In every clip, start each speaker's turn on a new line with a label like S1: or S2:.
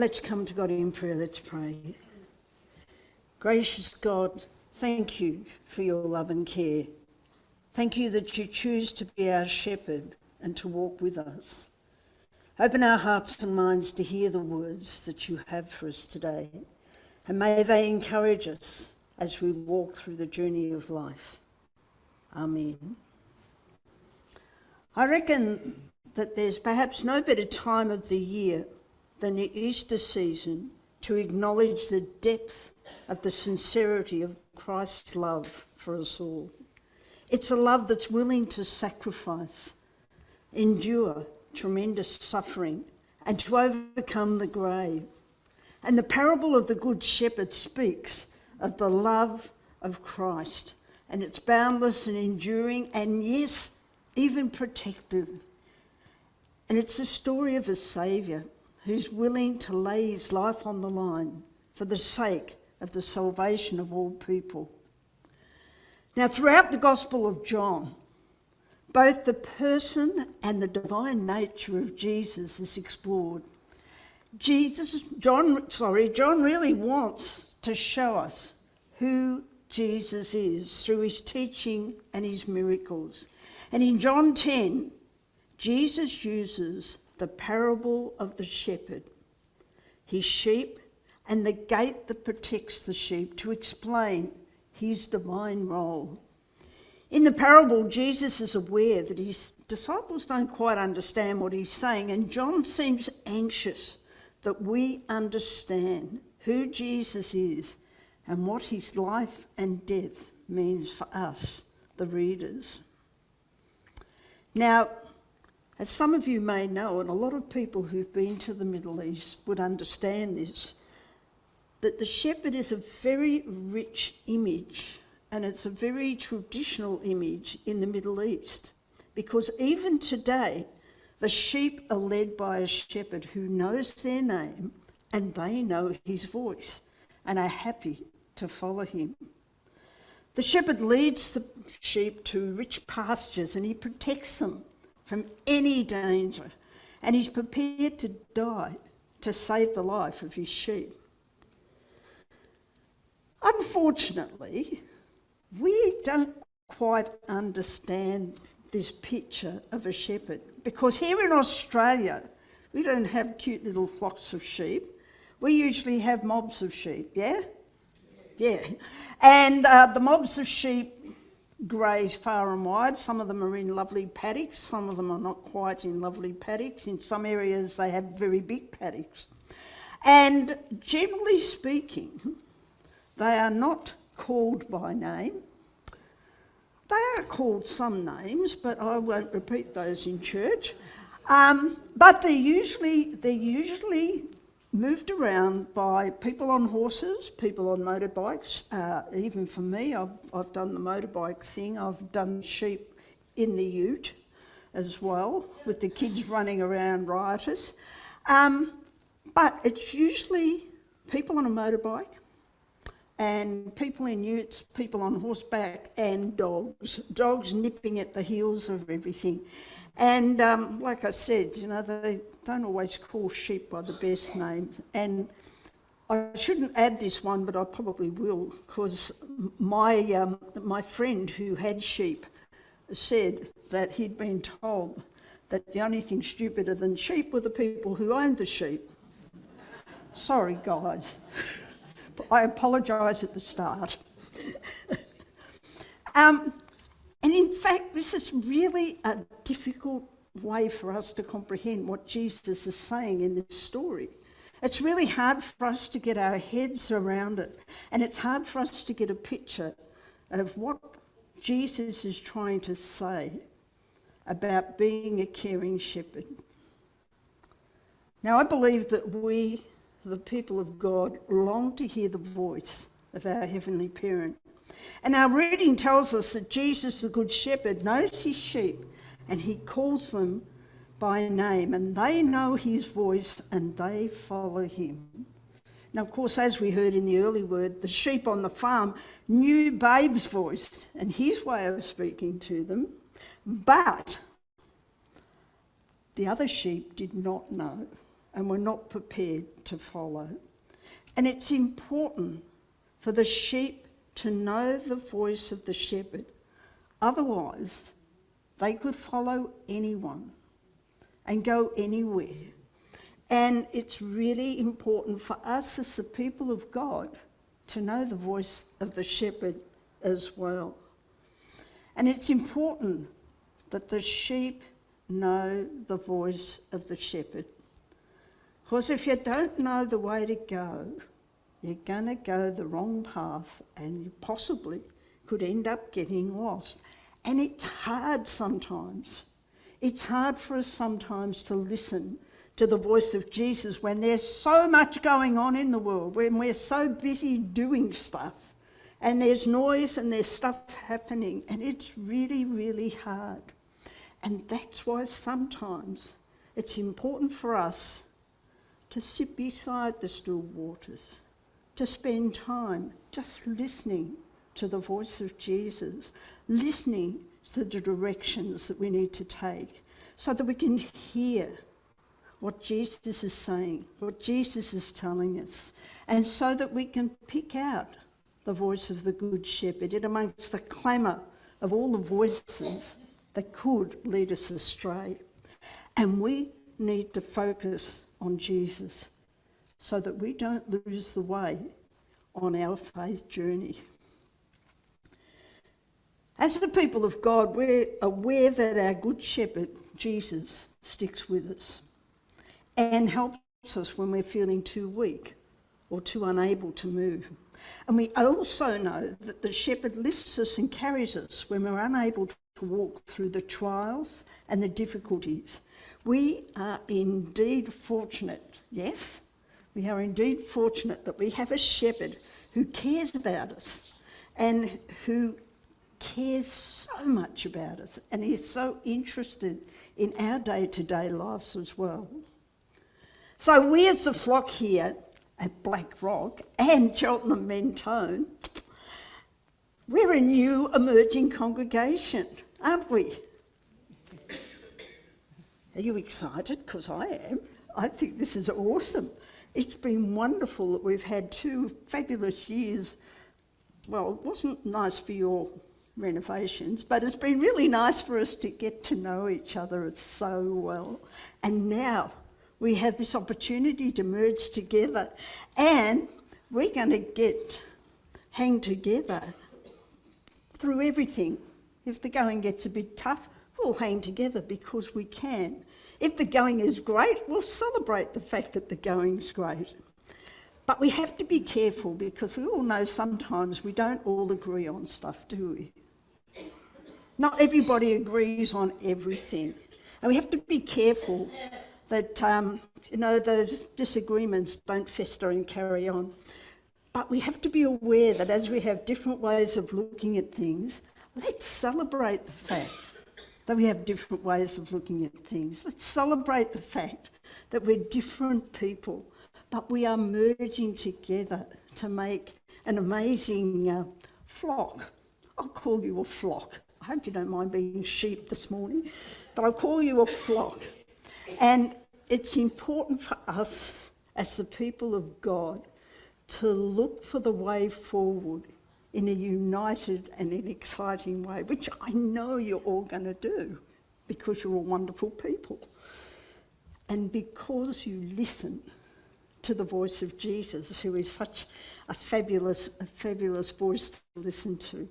S1: Let's come to God in prayer. Let's pray. Gracious God, thank you for your love and care. Thank you that you choose to be our shepherd and to walk with us. Open our hearts and minds to hear the words that you have for us today, and may they encourage us as we walk through the journey of life. Amen. I reckon that there's perhaps no better time of the year than the Easter season to acknowledge the depth of the sincerity of Christ's love for us all. It's a love that's willing to sacrifice, endure tremendous suffering, and to overcome the grave. And the parable of the Good Shepherd speaks of the love of Christ, and it's boundless and enduring, and yes, even protective. And it's the story of a Saviour who's willing to lay his life on the line for the sake of the salvation of all people. Now, throughout the Gospel of John, both the person and the divine nature of Jesus is explored. John really wants to show us who Jesus is through his teaching and his miracles. And in John 10, Jesus uses the parable of the shepherd, his sheep, and the gate that protects the sheep to explain his divine role. In the parable, Jesus is aware that his disciples don't quite understand what he's saying, and John seems anxious that we understand who Jesus is and what his life and death means for us, the readers. Now, as some of you may know, and a lot of people who've been to the Middle East would understand this, that the shepherd is a very rich image, and it's a very traditional image in the Middle East, because even today, the sheep are led by a shepherd who knows their name and they know his voice and are happy to follow him. The shepherd leads the sheep to rich pastures and he protects them from any danger, and he's prepared to die to save the life of his sheep. Unfortunately, we don't quite understand this picture of a shepherd, because here in Australia, we don't have cute little flocks of sheep. We usually have mobs of sheep, yeah? Yeah. And the mobs of sheep graze far and wide. Some of them are in lovely paddocks. Some of them are not quite in lovely paddocks. In some areas, they have very big paddocks. And generally speaking, they are not called by name. They are called some names, but I won't repeat those in church. But they're usually moved around by people on horses, people on motorbikes. Even for me, I've done the motorbike thing. I've done sheep in the ute as well, with the kids running around riotous. But it's usually people on a motorbike, and people in utes, people on horseback, and dogs nipping at the heels of everything. And like I said, they don't always call sheep by the best names. And I shouldn't add this one, but I probably will, because my friend who had sheep said that he'd been told that the only thing stupider than sheep were the people who owned the sheep. Sorry, guys. I apologise at the start. And in fact, this is really a difficult way for us to comprehend what Jesus is saying in this story. It's really hard for us to get our heads around it, and it's hard for us to get a picture of what Jesus is trying to say about being a caring shepherd. Now, I believe that we, the people of God, long to hear the voice of our Heavenly Parent. And our reading tells us that Jesus, the Good Shepherd, knows his sheep and he calls them by name, and they know his voice and they follow him. Now, of course, as we heard in the early word, the sheep on the farm knew Babe's voice and his way of speaking to them, but the other sheep did not know. and we're not prepared to follow. And it's important for the sheep to know the voice of the shepherd. Otherwise, they could follow anyone and go anywhere. And it's really important for us as the people of God to know the voice of the shepherd as well. And it's important that the sheep know the voice of the shepherd. Because if you don't know the way to go, you're going to go the wrong path and you possibly could end up getting lost. And it's hard sometimes. It's hard for us sometimes to listen to the voice of Jesus when there's so much going on in the world, when we're so busy doing stuff and there's noise and there's stuff happening, and it's really, really hard. And that's why sometimes it's important for us to sit beside the still waters, to spend time just listening to the voice of Jesus, listening to the directions that we need to take so that we can hear what Jesus is saying, what Jesus is telling us, and so that we can pick out the voice of the Good Shepherd in amongst the clamour of all the voices that could lead us astray. And we need to focus on Jesus so that we don't lose the way on our faith journey. As the people of God, we're aware that our Good Shepherd, Jesus, sticks with us and helps us when we're feeling too weak or too unable to move. And we also know that the shepherd lifts us and carries us when we're unable to walk through the trials and the difficulties. We are indeed fortunate, yes, we are indeed fortunate that we have a shepherd who cares about us and who cares so much about us, and he's so interested in our day-to-day lives as well. So we as the flock here at Black Rock and Cheltenham Mentone, we're a new emerging congregation, aren't we? Are you excited? Because I am. I think this is awesome. It's been wonderful that we've had 2 fabulous years. Well, it wasn't nice for your renovations, but it's been really nice for us to get to know each other so well. And now we have this opportunity to merge together, and we're going to hang together through everything. If the going gets a bit tough, we'll hang together because we can. If the going is great, we'll celebrate the fact that the going's great. But we have to be careful because we all know sometimes we don't all agree on stuff, do we? Not everybody agrees on everything. And we have to be careful that, those disagreements don't fester and carry on. But we have to be aware that as we have different ways of looking at things, let's celebrate the fact that we have different ways of looking at things. Let's celebrate the fact that we're different people, but we are merging together to make an amazing flock. I'll call you a flock. I hope you don't mind being sheep this morning, but I'll call you a flock. And it's important for us as the people of God to look for the way forward in a united and an exciting way, which I know you're all going to do because you're all wonderful people. And because you listen to the voice of Jesus, who is such a fabulous voice to listen to.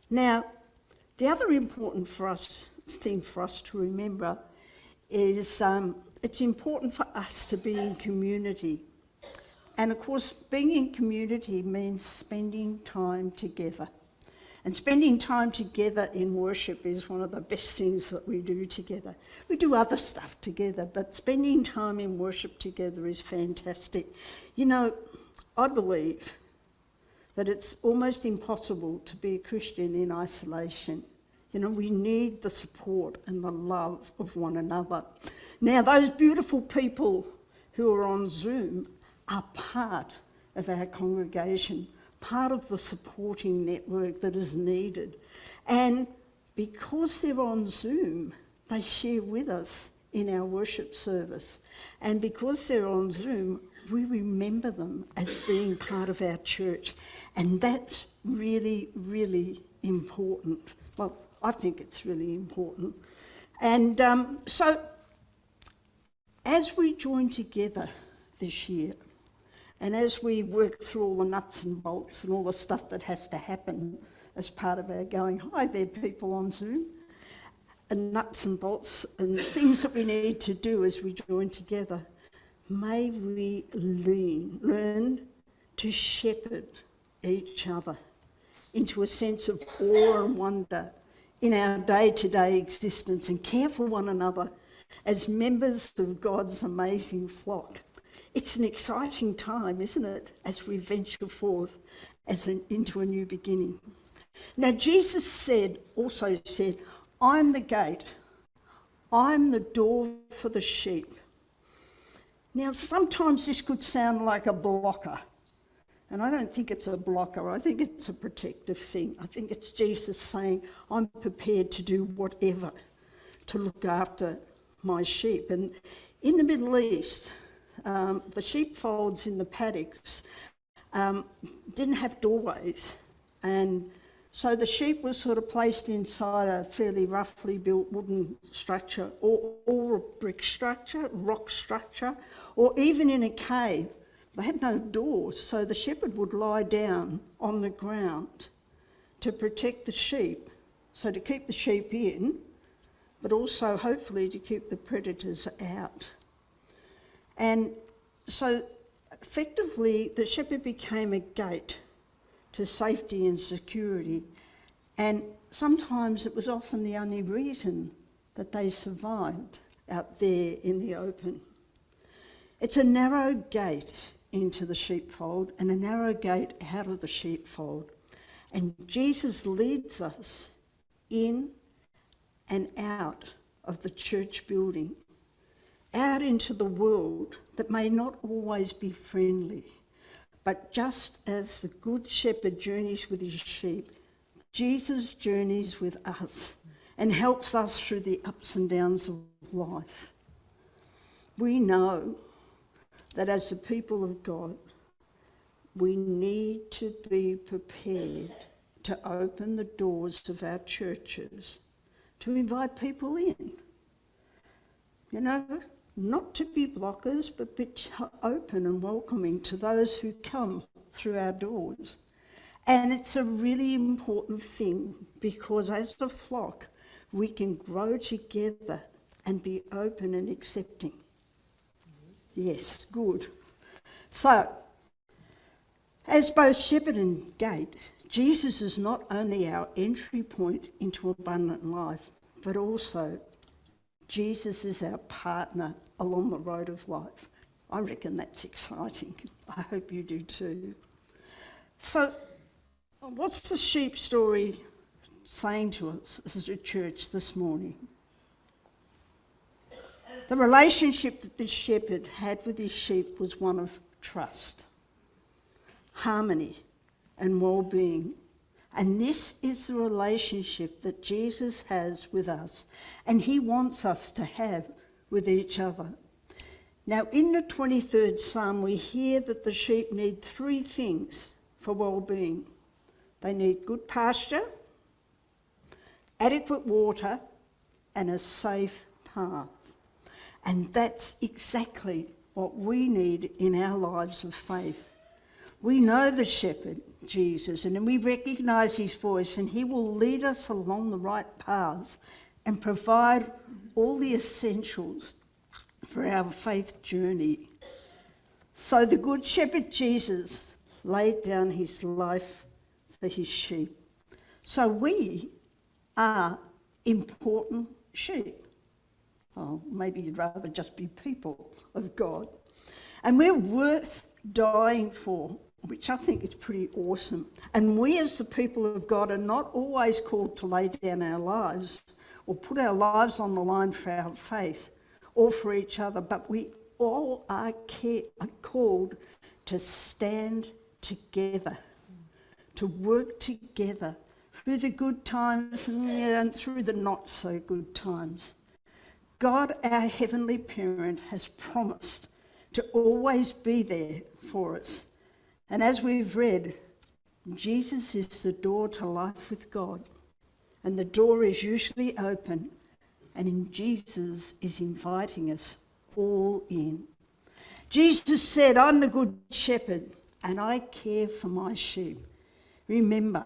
S1: Now, the other important thing for us to remember is it's important for us to be in community. And of course, being in community means spending time together. And spending time together in worship is one of the best things that we do together. We do other stuff together, but spending time in worship together is fantastic. You know, I believe that it's almost impossible to be a Christian in isolation. You know, we need the support and the love of one another. Now, those beautiful people who are on Zoom are part of our congregation, part of the supporting network that is needed. And because they're on Zoom, they share with us in our worship service. And because they're on Zoom, we remember them as being part of our church. And that's really, really important. Well, I think it's really important. And so as we join together this year, and as we work through all the nuts and bolts and all the stuff that has to happen as part of our going, hi there people on Zoom, and nuts and bolts and things that we need to do as we join together, may we learn to shepherd each other into a sense of awe and wonder in our day-to-day existence, and care for one another as members of God's amazing flock. It's an exciting time, isn't it, as we venture forth into a new beginning. Now, Jesus also said, I'm the gate. I'm the door for the sheep. Now, sometimes this could sound like a blocker. And I don't think it's a blocker. I think it's a protective thing. I think it's Jesus saying, I'm prepared to do whatever to look after my sheep. And in the Middle East, the sheepfolds in the paddocks didn't have doorways. And so the sheep was sort of placed inside a fairly roughly built wooden structure, or a brick structure, rock structure, or even in a cave. They had no doors, so the shepherd would lie down on the ground to protect the sheep, so to keep the sheep in, but also hopefully to keep the predators out. And so effectively the shepherd became a gate to safety and security, and sometimes it was often the only reason that they survived out there in the open. It's a narrow gate into the sheepfold and a narrow gate out of the sheepfold. And Jesus leads us in and out of the church building, out into the world that may not always be friendly. But just as the good shepherd journeys with his sheep, Jesus journeys with us and helps us through the ups and downs of life. We know that as the people of God, we need to be prepared to open the doors of our churches, to invite people in. You know, not to be blockers, but be open and welcoming to those who come through our doors. And it's a really important thing, because as a flock, we can grow together and be open and accepting. Yes, good. So, as both shepherd and gate, Jesus is not only our entry point into abundant life, but also Jesus is our partner along the road of life. I reckon that's exciting. I hope you do too. So, what's the sheep story saying to us as a church this morning? The relationship that this shepherd had with his sheep was one of trust, harmony, and well-being. And this is the relationship that Jesus has with us, and he wants us to have with each other. Now, in the 23rd Psalm, we hear that the sheep need three things for well-being. They need good pasture, adequate water, and a safe path. And that's exactly what we need in our lives of faith. We know the shepherd, Jesus, and we recognise his voice, and he will lead us along the right paths and provide all the essentials for our faith journey. So the good shepherd Jesus laid down his life for his sheep. So we are important sheep. Oh, maybe you'd rather just be people of God. And we're worth dying for, which I think is pretty awesome. And we as the people of God are not always called to lay down our lives or put our lives on the line for our faith or for each other, but we all are called to stand together, to work together through the good times and through the not so good times. God, our Heavenly Parent, has promised to always be there for us. And as we've read, Jesus is the door to life with God. And the door is usually open, and in Jesus is inviting us all in. Jesus said, I'm the good shepherd, and I care for my sheep. Remember,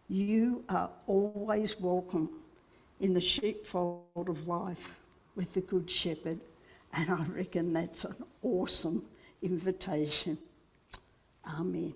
S1: you are always welcome in the sheepfold of life with the good shepherd, and I reckon that's an awesome invitation. Amen.